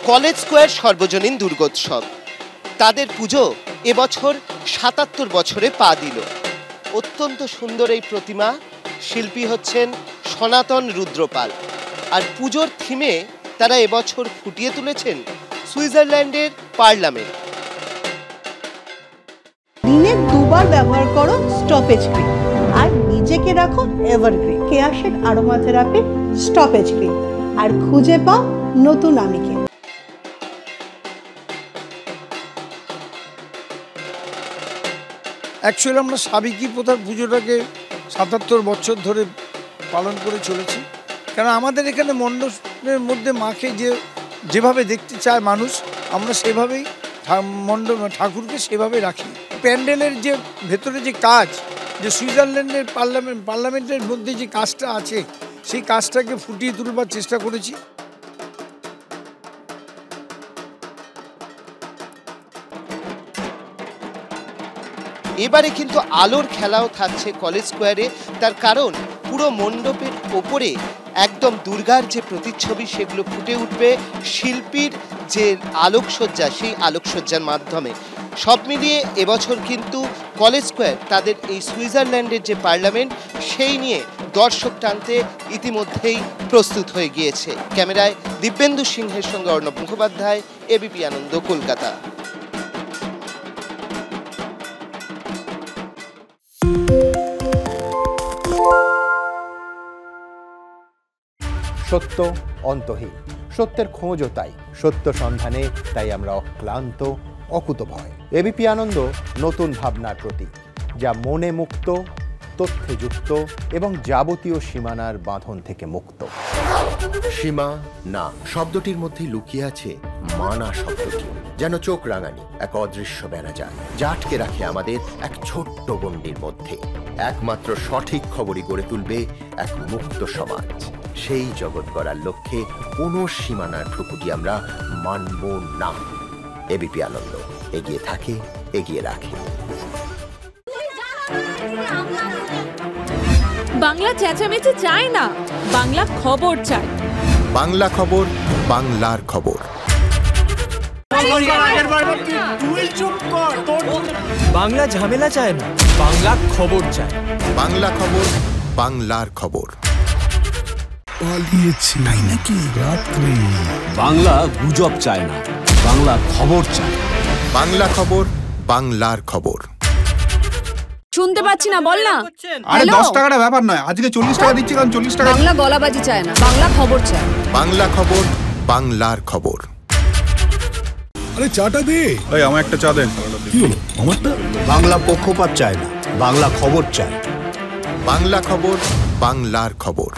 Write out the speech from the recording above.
College square সর্বজনীন দুর্গোৎসব। তাদের পুজো এবছর ৭৭ বছরে পা দিল। অত্যন্ত সুন্দর এই প্রতিমা, শিল্পী হচ্ছেন সনাতন রুদ্রপাল। আর পুজোর থিমে তারা এবছর ফুটিয়ে তুলেছেন সুইজারল্যান্ডের পার্লামেন্ট। দিনে দুবার ব্যবহার করো স্টপেজ ক্রিম আর নিজেকে রাখো evergreen. Keya Seth aromatherapy stoppage cream, আর খুঁজে পাও নতুন আমিকে। অ্যাকচুয়ালি আমরা সাবেকি প্রথার পুজোটাকে ৭৭ বছর ধরে পালন করে চলেছি। কারণ আমাদের এখানে মণ্ডপের মধ্যে মাকে যেভাবে দেখতে চায় মানুষ, আমরা সেভাবেই ঠাকুরকে সেভাবে রাখি। প্যান্ডেলের যে ভেতরে যে কাজ, যে সুইজারল্যান্ডের পার্লামেন্টের মধ্যে যে কাজটা আছে, সেই কাজটাকে ফুটিয়ে তুলবার চেষ্টা করেছি। এবারে কিন্তু আলোর খেলাও থাকছে কলেজ স্কোয়ারে। তার কারণ পুরো মণ্ডপের ওপরে একদম দুর্গার যে প্রতিচ্ছবি সেগুলো ফুটে উঠবে শিল্পীর যে আলোকসজ্জা, সেই আলোকসজ্জার মাধ্যমে। সব মিলিয়ে এবছর কিন্তু কলেজ স্কোয়ার তাদের এই সুইজারল্যান্ডের যে পার্লামেন্ট, সেই নিয়ে দর্শক টানতে ইতিমধ্যেই প্রস্তুত হয়ে গিয়েছে। ক্যামেরায় দিব্যেন্দু সিংহের সঙ্গে অর্ণব মুখোপাধ্যায়, এবিপি আনন্দ, কলকাতা। সত্য অন্তহীন, সত্যের খোঁজও তাই, সত্য সন্ধানে তাই আমরা অক্লান্ত, অকুতভয়। এবিপি আনন্দ নতুন ভাবনার প্রতীক, যা মনে মুক্ত, তথ্যে যুক্ত এবং যাবতীয় সীমানার বাঁধন থেকে মুক্ত। সীমা না শব্দটির মধ্যেই লুকিয়ে আছে মানা শব্দটি, যেন চোখ রাঙানি এক অদৃশ্য বেড়াজাল, যা আটকে রাখে আমাদের এক ছোট্ট গণ্ডির মধ্যে। একমাত্র সঠিক খবরই গড়ে তুলবে এক মুক্ত সমাজ। সেই জগৎ গড়ার লক্ষ্যে কোনো সীমানার ঠুকুটি আমরা মানব না। এবিপি আনন্দ এগিয়ে থাকে, এগিয়ে রাখে। বাংলা চেঁচামেচি চায় না, বাংলা খবর চায়। বাংলা খবর, বাংলার খবর। বাংলা ঝামেলা চায় না, বাংলা খবর চায়। বাংলা খবর, বাংলার খবর। পালিয়েছি তাই নাকি রাত্রে? বাংলা গুজব চায় না, বাংলা খবর চায়। বাংলা খবর, বাংলার খবর। শুনতে পাচ্ছি না, বল না। আরে 10 টাকাটা ব্যাপার নয়, আজকে 40 টাকা দিচ্ছি, কারণ 40 টাকা। বাংলা গলাবাজি চায় না, বাংলা খবর চায়। বাংলা খবর, বাংলার খবর। আরে চাটা দে। এই আমার একটা চা দেন। কি হলো আমারটা? বাংলা পক্ষপাত চায় না, বাংলা খবর চায়। বাংলা খবর, বাংলার খবর।